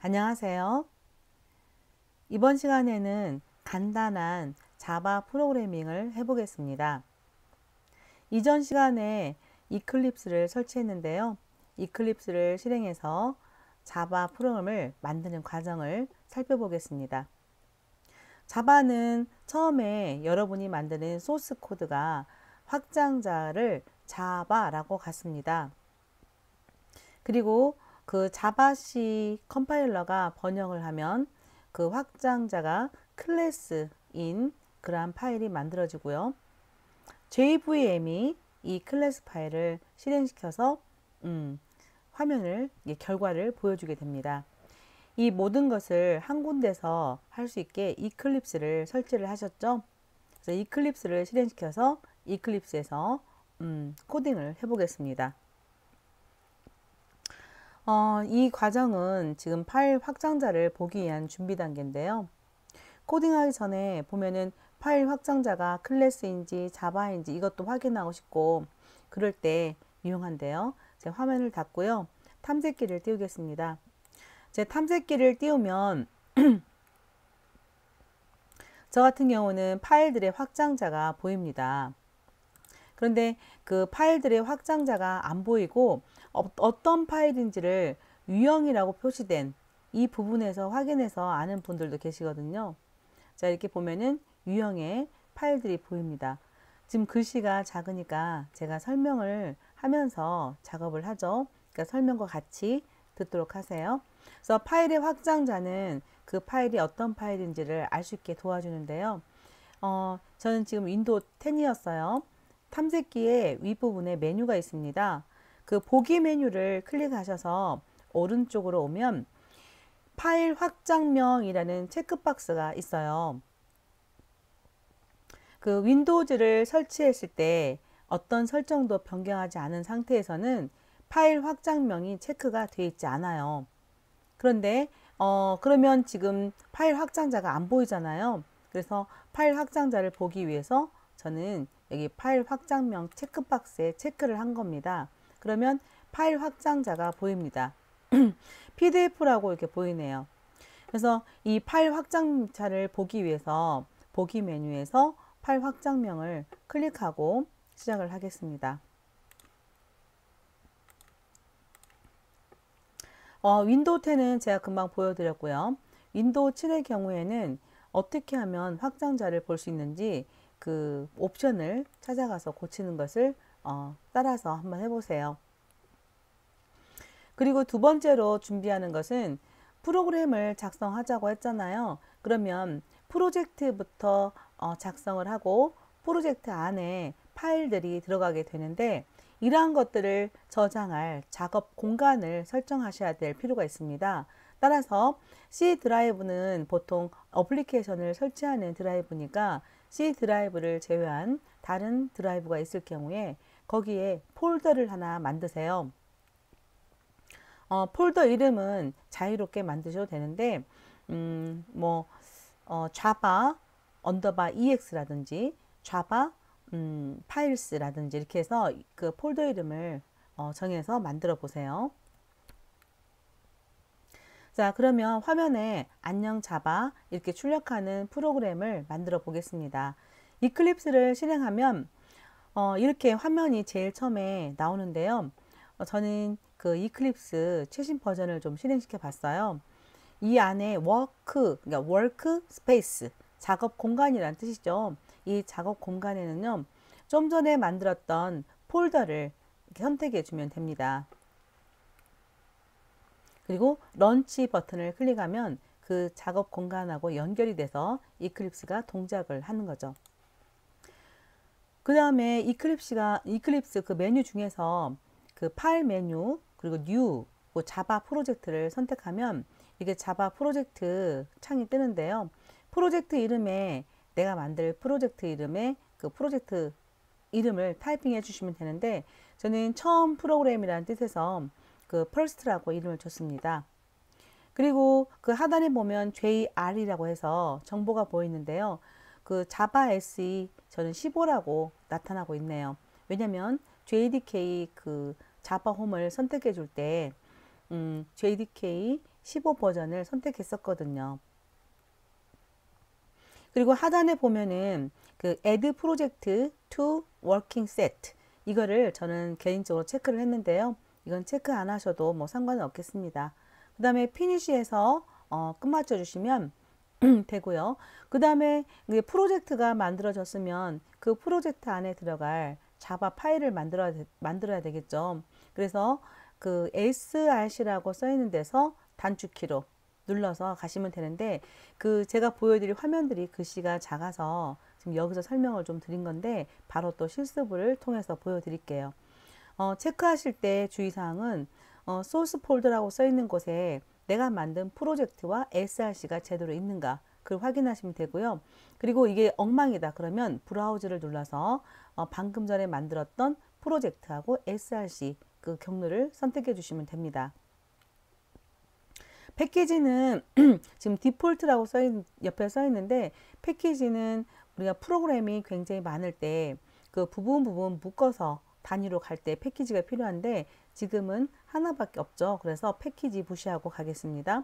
안녕하세요. 이번 시간에는 간단한 자바 프로그래밍을 해보겠습니다. 이전 시간에 이클립스를 설치했는데요. 이클립스를 실행해서 자바 프로그램을 만드는 과정을 살펴보겠습니다. 자바는 처음에 여러분이 만드는 소스 코드가 확장자를 자바라고 갖습니다. 그리고 그 자바C 컴파일러가 번역을 하면 그 확장자가 클래스인 그러한 파일이 만들어지고요. JVM이 이 클래스 파일을 실행시켜서 화면을 결과를 보여주게 됩니다. 이 모든 것을 한 군데서 할 수 있게 이클립스를 설치를 하셨죠. 그래서 이클립스를 실행시켜서 이클립스에서 코딩을 해보겠습니다. 이 과정은 지금 파일 확장자를 보기 위한 준비 단계인데요. 코딩하기 전에 보면은 파일 확장자가 클래스인지 자바인지 이것도 확인하고 싶고 그럴 때 유용한데요. 제 화면을 닫고요. 탐색기를 띄우겠습니다. 제 탐색기를 띄우면 저 같은 경우는 파일들의 확장자가 보입니다. 그런데 그 파일들의 확장자가 안 보이고 어떤 파일인지를 유형이라고 표시된 이 부분에서 확인해서 아는 분들도 계시거든요. 자, 이렇게 보면은 유형의 파일들이 보입니다. 지금 글씨가 작으니까 제가 설명을 하면서 작업을 하죠. 그러니까 설명과 같이 듣도록 하세요. 그래서 파일의 확장자는 그 파일이 어떤 파일인지를 알 수 있게 도와주는데요. 저는 지금 윈도우 10이었어요. 탐색기의 윗부분에 메뉴가 있습니다. 그 보기 메뉴를 클릭하셔서 오른쪽으로 오면 파일 확장명이라는 체크박스가 있어요. 그 윈도우즈를 설치했을 때 어떤 설정도 변경하지 않은 상태에서는 파일 확장명이 체크가 되어 있지 않아요. 그런데 그러면 지금 파일 확장자가 안 보이잖아요. 그래서 파일 확장자를 보기 위해서 저는 여기 파일 확장명 체크박스에 체크를 한 겁니다. 그러면 파일 확장자가 보입니다. PDF라고 이렇게 보이네요. 그래서 이 파일 확장자를 보기 위해서 보기 메뉴에서 파일 확장명을 클릭하고 시작을 하겠습니다. 윈도우 10은 제가 금방 보여드렸고요. 윈도우 7의 경우에는 어떻게 하면 확장자를 볼 수 있는지 그 옵션을 찾아가서 고치는 것을 따라서 한번 해보세요. 그리고 두 번째로 준비하는 것은 프로그램을 작성하자고 했잖아요. 그러면 프로젝트부터 작성을 하고 프로젝트 안에 파일들이 들어가게 되는데 이러한 것들을 저장할 작업 공간을 설정하셔야 될 필요가 있습니다. 따라서 C 드라이브는 보통 어플리케이션을 설치하는 드라이브니까 C 드라이브를 제외한 다른 드라이브가 있을 경우에 거기에 폴더를 하나 만드세요. 폴더 이름은 자유롭게 만드셔도 되는데 java 언더바 ex라든지 java 파일스라든지 이렇게 해서 그 폴더 이름을 정해서 만들어 보세요. 자, 그러면 화면에 안녕 자바 이렇게 출력하는 프로그램을 만들어 보겠습니다. 이클립스를 실행하면 이렇게 화면이 제일 처음에 나오는데요. 저는 그 이클립스 최신 버전을 좀 실행시켜 봤어요. 이 안에 그러니까 워크 스페이스, 작업 공간이란 뜻이죠. 이 작업 공간에는요, 좀 전에 만들었던 폴더를 선택해 주면 됩니다. 그리고 런치 버튼을 클릭하면 그 작업 공간하고 연결이 돼서 이클립스가 동작을 하는 거죠. 그 다음에 이클립스 그 메뉴 중에서 그 파일 메뉴 그리고 뉴 자바 프로젝트를 선택하면 이게 자바 프로젝트 창이 뜨는데요. 프로젝트 이름에 내가 만들 프로젝트 이름에 그 프로젝트 이름을 타이핑해 주시면 되는데 저는 처음 프로그램이라는 뜻에서 그 first라고 이름을 줬습니다. 그리고 그 하단에 보면 JR이라고 해서 정보가 보이는데요. 그 자바 SE 저는 15라고 나타나고 있네요. 왜냐면 JDK 그 자바 홈을 선택해 줄 때 JDK 15 버전을 선택했었거든요. 그리고 하단에 보면은 그 Add Project to Working Set 이거를 저는 개인적으로 체크를 했는데요. 이건 체크 안 하셔도 뭐 상관은 없겠습니다. 그 다음에 피니쉬에서 끝마쳐 주시면 되고요. 그 다음에 프로젝트가 만들어졌으면 그 프로젝트 안에 들어갈 자바 파일을 만들어야 되겠죠. 그래서 그 src라고 써 있는 데서 단축키로 눌러서 가시면 되는데 그 제가 보여드릴 화면들이 글씨가 작아서 지금 여기서 설명을 좀 드린 건데 바로 또 실습을 통해서 보여드릴게요. 체크하실 때 주의사항은 소스 폴더라고 써 있는 곳에 내가 만든 프로젝트와 src가 제대로 있는가 그걸 확인하시면 되고요. 그리고 이게 엉망이다 그러면 브라우저를 눌러서 방금 전에 만들었던 프로젝트하고 src 그 경로를 선택해 주시면 됩니다. 패키지는 지금 디폴트라고 옆에 써 있는데 패키지는 우리가 프로그램이 굉장히 많을 때 그 부분 묶어서 단위로 갈 때 패키지가 필요한데 지금은 하나밖에 없죠. 그래서 패키지 무시하고 가겠습니다.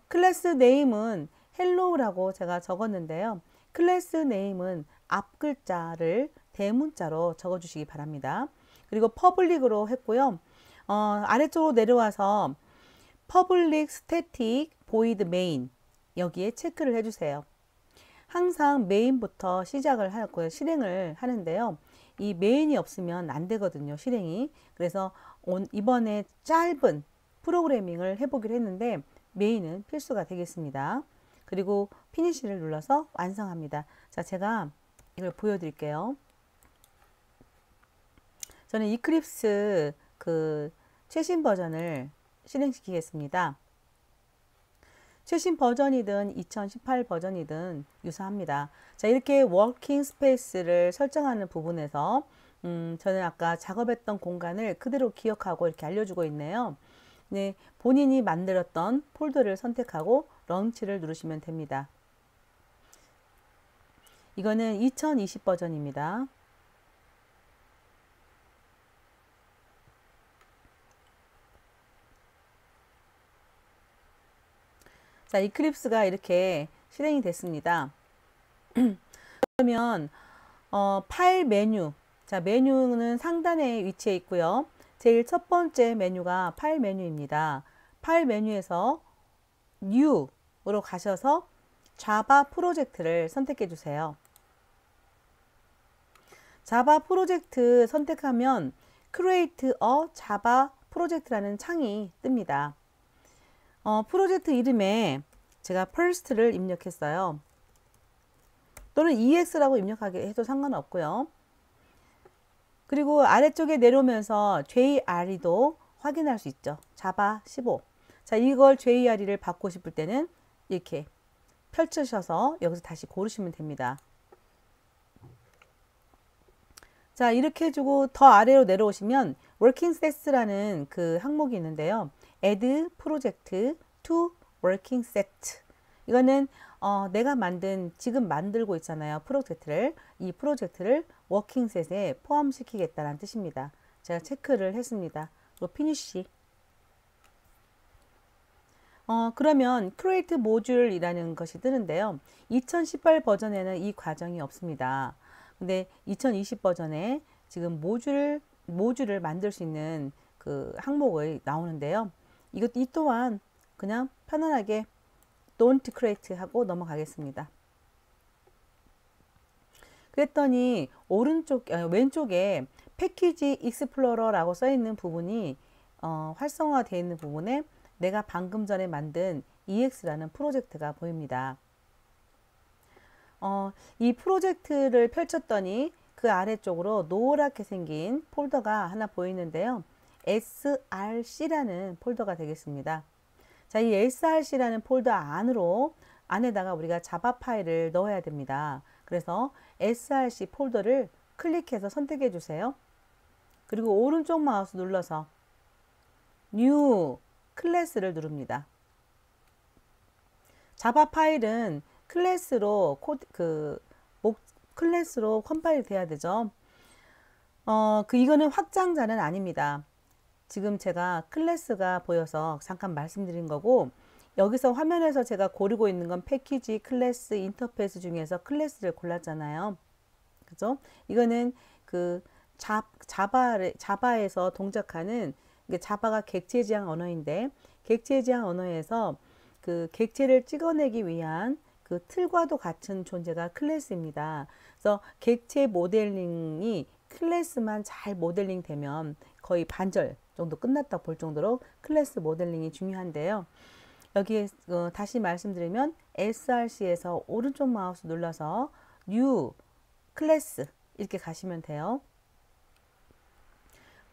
클래스 네임은 헬로우라고 제가 적었는데요. 클래스 네임은 앞 글자를 대문자로 적어 주시기 바랍니다. 그리고 퍼블릭으로 했고요. 아래쪽으로 내려와서 Public Static Void Main 여기에 체크를 해주세요. 항상 메인부터 시작을 하고 실행을 하는데요. 이 메인이 없으면 안 되거든요. 실행이. 그래서 이번에 짧은 프로그래밍을 해보기로 했는데 메인은 필수가 되겠습니다. 그리고 피니쉬를 눌러서 완성합니다. 자, 제가 이걸 보여드릴게요. 저는 이클립스 그 최신 버전을 실행시키겠습니다. 최신 버전이든 2018 버전이든 유사합니다. 자, 이렇게 워킹 스페이스를 설정하는 부분에서 저는 아까 작업했던 공간을 그대로 기억하고 이렇게 알려주고 있네요. 네, 본인이 만들었던 폴더를 선택하고 런치를 누르시면 됩니다. 이거는 2020 버전입니다. 자, 이클립스가 이렇게 실행이 됐습니다. 그러면 파일 메뉴, 자 메뉴는 상단에 위치해 있고요. 제일 첫 번째 메뉴가 파일 메뉴입니다. 파일 메뉴에서 New로 가셔서 자바 프로젝트를 선택해 주세요. 자바 프로젝트 선택하면 Create a Java Project라는 창이 뜹니다. 프로젝트 이름에 제가 first를 입력했어요. 또는 ex라고 입력하게 해도 상관없고요. 그리고 아래쪽에 내려오면서 JRE도 확인할 수 있죠. 자바 15. 자, 이걸 JRE를 받고 싶을 때는 이렇게 펼치셔서 여기서 다시 고르시면 됩니다. 자, 이렇게 해주고 더 아래로 내려오시면 Working Sets라는 그 항목이 있는데요. Add Project to Working Set. 이거는 내가 지금 만들고 있잖아요. 프로젝트를. 이 프로젝트를 워킹 셋에 포함시키겠다는 뜻입니다. 제가 체크를 했습니다. 그리고 피니쉬. 그러면 Create Module이라는 것이 뜨는데요. 2018 버전에는 이 과정이 없습니다. 근데 2020 버전에 지금 모듈을 만들 수 있는 그 항목이 나오는데요. 이 또한 그냥 편안하게 Don't create 하고 넘어가겠습니다. 그랬더니 왼쪽에 패키지 익스플로러라고 써 있는 부분이 활성화되어 있는 부분에 내가 방금 전에 만든 EX라는 프로젝트가 보입니다. 이 프로젝트를 펼쳤더니 그 아래쪽으로 노랗게 생긴 폴더가 하나 보이는데요. src라는 폴더가 되겠습니다. 자, 이 src라는 폴더 안에다가 우리가 자바 파일을 넣어야 됩니다. 그래서 src 폴더를 클릭해서 선택해 주세요. 그리고 오른쪽 마우스 눌러서 New 클래스를 누릅니다. 자바 파일은 클래스로 클래스로 컴파일 돼야 되죠. 이거는 확장자는 아닙니다. 지금 제가 클래스가 보여서 잠깐 말씀드린 거고, 여기서 화면에서 제가 고르고 있는 건 패키지, 클래스, 인터페이스 중에서 클래스를 골랐잖아요. 그죠? 이거는 그 자바에서 동작하는, 이게 자바가 객체 지향 언어인데, 객체 지향 언어에서 그 객체를 찍어내기 위한 그 틀과도 같은 존재가 클래스입니다. 그래서 객체 모델링이 클래스만 잘 모델링 되면 거의 반절 정도 끝났다 볼 정도로 클래스 모델링이 중요한데요. 여기에 다시 말씀드리면 src에서 오른쪽 마우스 눌러서 new 클래스 이렇게 가시면 돼요.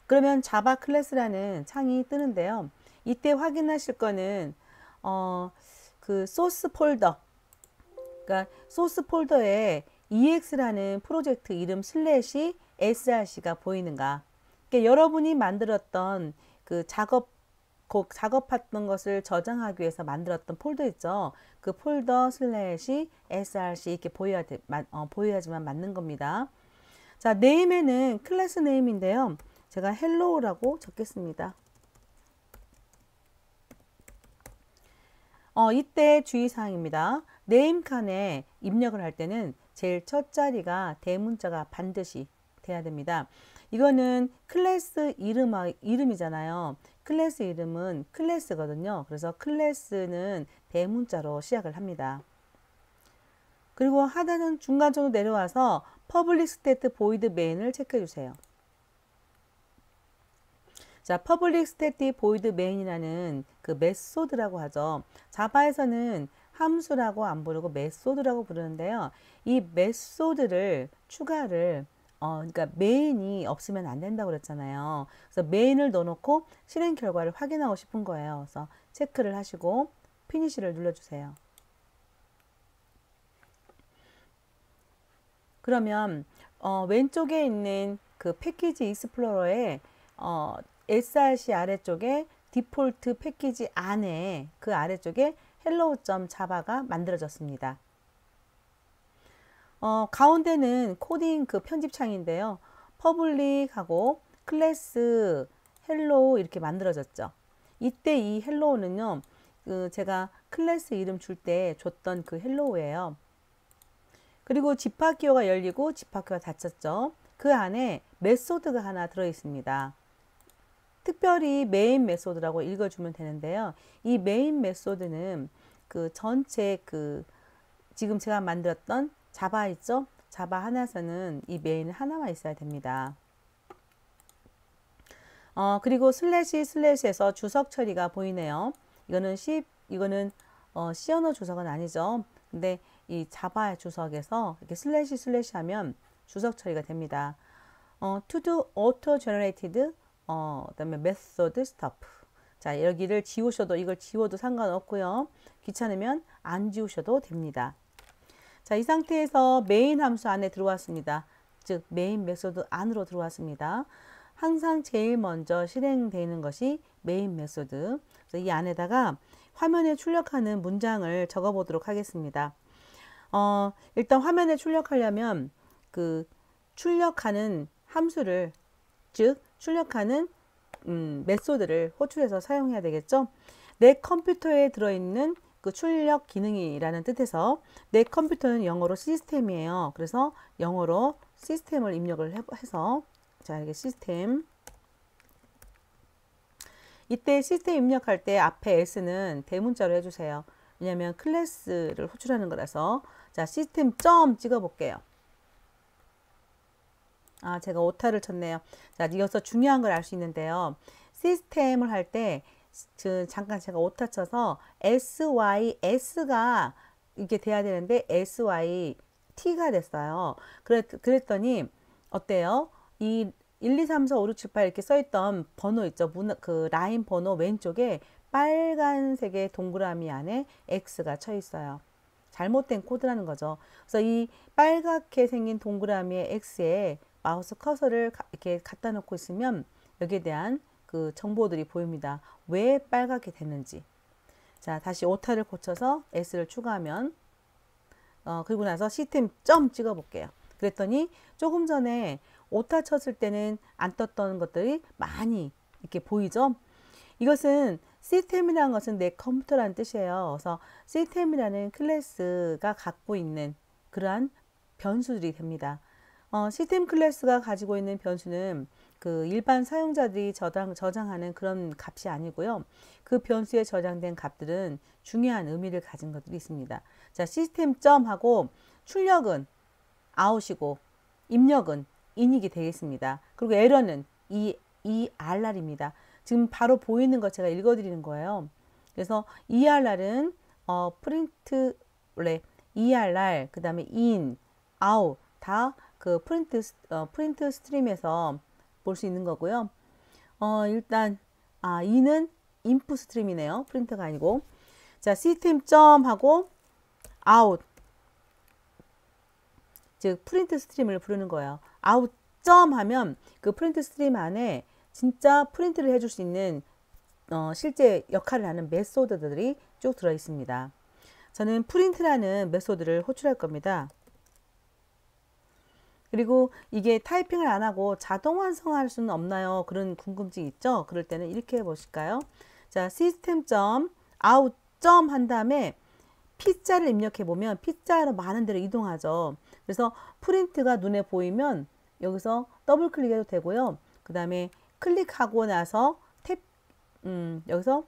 그러면 자바 클래스라는 창이 뜨는데요. 이때 확인하실 거는 그 소스 폴더, 그러니까 소스 폴더에 ex라는 프로젝트 이름 슬래시 src가 보이는가. 그러니까 여러분이 만들었던 그 작업했던 것을 저장하기 위해서 만들었던 폴더 있죠. 그 폴더 슬래시 src 이렇게 보여야지만 맞는 겁니다. 자, 네임에는 클래스 네임인데요. 제가 헬로우라고 적겠습니다. 이때 주의사항입니다. 네임 칸에 입력을 할 때는 제일 첫 자리가 대문자가 반드시 돼야 됩니다. 이거는 클래스 이름이잖아요. 클래스 이름은 클래스거든요. 그래서 클래스는 대문자로 시작을 합니다. 그리고 하단은 중간적으로 내려와서 public state void main을 체크해 주세요. 자, public static void main이라는 그 메소드라고 하죠. 자바에서는 함수라고 안 부르고 메소드라고 부르는데요. 이 메소드를 추가를 그러니까 메인이 없으면 안 된다고 그랬잖아요. 그래서 메인을 넣어놓고 실행 결과를 확인하고 싶은 거예요. 그래서 체크를 하시고 피니시를 눌러주세요. 그러면 왼쪽에 있는 그 패키지 익스플로러에 src 아래쪽에 디폴트 패키지 안에 그 아래쪽에 hello.java가 만들어졌습니다. 가운데는 코딩 그 편집 창인데요. 퍼블릭하고 클래스 헬로우 이렇게 만들어졌죠. 이때 이 헬로우는요, 제가 클래스 이름 줄 때 줬던 그 헬로우예요. 그리고 집합기호가 열리고 집합기호가 닫혔죠. 그 안에 메소드가 하나 들어 있습니다. 특별히 메인 메소드라고 읽어주면 되는데요. 이 메인 메소드는 그 전체 지금 제가 만들었던 자바 있죠? 자바 하나에서는 이 메인 하나만 있어야 됩니다. 그리고 슬래시에서 주석 처리가 보이네요. 이거는 C 언어 주석은 아니죠. 근데 이 자바의 주석에서 이렇게 슬래시 하면 주석 처리가 됩니다. to do auto generated 그다음에 method stop. 자, 여기를 지우셔도 이걸 지워도 상관없고요. 귀찮으면 안 지우셔도 됩니다. 자, 이 상태에서 메인 함수 안에 들어왔습니다. 즉 메인 메소드 안으로 들어왔습니다. 항상 제일 먼저 실행되는 것이 메인 메소드. 그래서 이 안에다가 화면에 출력하는 문장을 적어 보도록 하겠습니다. 일단 화면에 출력하려면 그 출력하는 함수를, 즉 출력하는 메소드를 호출해서 사용해야 되겠죠. 내 컴퓨터에 들어있는 그 출력 기능이라는 뜻에서 내 컴퓨터는 영어로 시스템이에요. 그래서 영어로 시스템을 입력을 해서, 자, 이렇게 시스템. 이때 시스템 입력할 때 앞에 s는 대문자로 해주세요. 왜냐하면 클래스를 호출하는 거라서. 자, 시스템 점 찍어 볼게요. 제가 오타를 쳤네요. 자, 이어서 중요한 걸 알 수 있는데요. 시스템을 할 때 잠깐 제가 오타 쳐서 sys가 이게 돼야 되는데 syt가 됐어요. 그랬더니 어때요? 이 1, 2, 3, 4, 5, 6, 7, 8 이렇게 써있던 번호 있죠. 그 라인 번호 왼쪽에 빨간색의 동그라미 안에 x가 쳐 있어요. 잘못된 코드라는 거죠. 그래서 이 빨갛게 생긴 동그라미의 x에 마우스 커서를 이렇게 갖다 놓고 있으면 여기에 대한 그 정보들이 보입니다. 왜 빨갛게 됐는지. 자, 다시 오타를 고쳐서 s를 추가하면 그리고 나서 시스템 점 찍어 볼게요. 그랬더니 조금 전에 오타 쳤을 때는 안 떴던 것들이 많이 이렇게 보이죠? 이것은 시스템이라는 것은 내 컴퓨터라는 뜻이에요. 그래서 시스템이라는 클래스가 갖고 있는 그러한 변수들이 됩니다. 시스템 클래스가 가지고 있는 변수는 그 일반 사용자들이 저장하는 그런 값이 아니고요. 그 변수에 저장된 값들은 중요한 의미를 가진 것들이 있습니다. 자, 시스템 점하고 출력은 아웃이고 입력은 인이 되겠습니다. 그리고 에러는 ERR입니다. 지금 바로 보이는 거 제가 읽어드리는 거예요. 그래서 ERR은 프린트 원래 ERR 그 다음에 in, out 다 그 프린트 스트림에서 볼 수 있는 거고요. 일단 in은 input 스트림이네요. 프린터가 아니고. 자, 시스템 점하고 out 즉 프린트 스트림을 부르는 거예요. out 점 하면 그 프린트 스트림 안에 진짜 프린트를 해줄 수 있는 실제 역할을 하는 메소드들이 쭉 들어 있습니다. 저는 프린트라는 메소드를 호출할 겁니다. 그리고 이게 타이핑을 안 하고 자동 완성할 수는 없나요? 그런 궁금증이 있죠? 그럴 때는 이렇게 해보실까요? 자, 시스템 점 out 점 한 다음에 P자를 입력해 보면 P자로 많은 데로 이동하죠. 그래서 프린트가 눈에 보이면 여기서 더블 클릭해도 되고요. 그 다음에 클릭하고 나서 여기서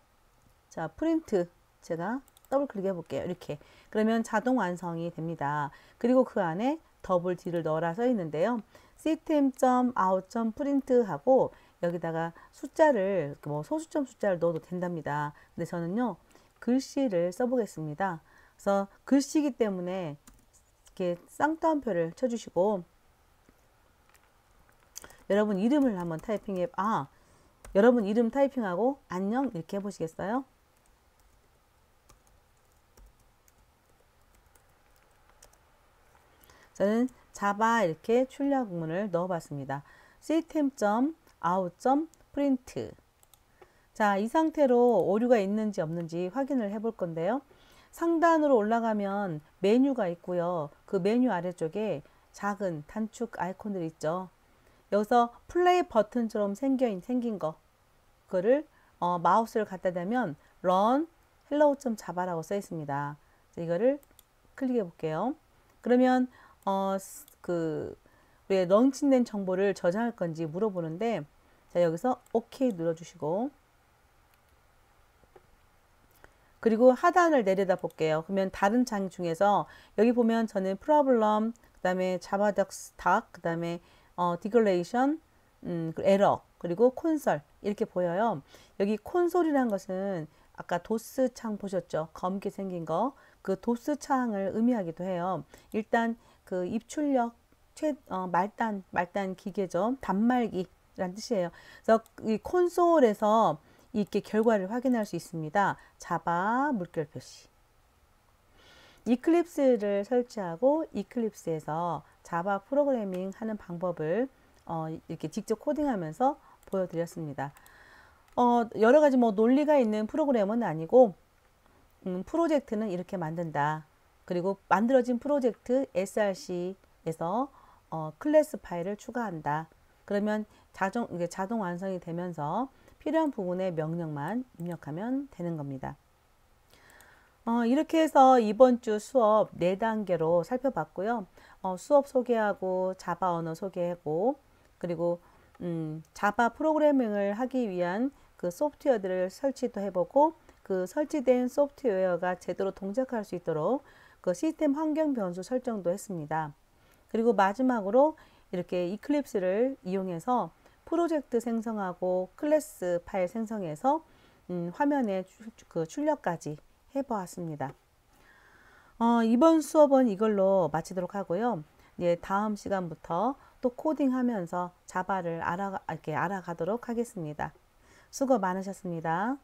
자 프린트 제가 더블 클릭해 볼게요. 이렇게 그러면 자동 완성이 됩니다. 그리고 그 안에 더블 D를 넣어라 써 있는데요. system.out.print 하고 여기다가 숫자를 뭐 소수점 숫자를 넣어도 된답니다. 근데 저는요 글씨를 써보겠습니다. 그래서 글씨이기 때문에 이렇게 쌍따옴표를 쳐주시고 여러분 이름을 한번 타이핑해 여러분 이름 타이핑하고 안녕 이렇게 해보시겠어요? 저는 자바 이렇게 출력문을 넣어봤습니다. system.out.print 자, 이 상태로 오류가 있는지 없는지 확인을 해볼 건데요. 상단으로 올라가면 메뉴가 있고요. 그 메뉴 아래쪽에 작은 단축 아이콘들이 있죠. 여기서 플레이 버튼처럼 생긴 그거를 마우스를 갖다 대면 run hello.java라고 써 있습니다. 이거를 클릭해 볼게요. 그러면 우리 런칭된 정보를 저장할 건지 물어보는데 자, 여기서 OK 눌러주시고 그리고 하단을 내려다 볼게요. 그러면 다른 창 중에서 여기 보면 저는 problem, 그 다음에 javadocs, 그 다음에 declaration, 에러, 그리고 콘솔 이렇게 보여요. 여기 콘솔이라는 것은 아까 도스 창 보셨죠? 검게 생긴 거. 그 도스 창을 의미하기도 해요. 일단 그 입출력 말단 기계죠. 단말기란 뜻이에요. 그래서 이 콘솔에서 이렇게 결과를 확인할 수 있습니다. 자바 물결 표시. 이클립스를 설치하고 이클립스에서 자바 프로그래밍 하는 방법을 이렇게 직접 코딩하면서 보여드렸습니다. 여러 가지 뭐 논리가 있는 프로그램은 아니고 프로젝트는 이렇게 만든다. 그리고 만들어진 프로젝트 src에서 클래스 파일을 추가한다. 그러면 자동 완성이 되면서 필요한 부분의 명령만 입력하면 되는 겁니다. 이렇게 해서 이번 주 수업 4단계로 살펴봤고요. 수업 소개하고 자바 언어 소개하고 그리고 자바 프로그래밍을 하기 위한 그 소프트웨어들을 설치도 해보고 그 설치된 소프트웨어가 제대로 동작할 수 있도록 그 시스템 환경 변수 설정도 했습니다. 그리고 마지막으로 이렇게 이클립스를 이용해서 프로젝트 생성하고 클래스 파일 생성해서 화면에 그 출력까지 해보았습니다. 이번 수업은 이걸로 마치도록 하고요. 다음 시간부터 또 코딩하면서 자바를 이렇게 알아가도록 하겠습니다. 수고 많으셨습니다.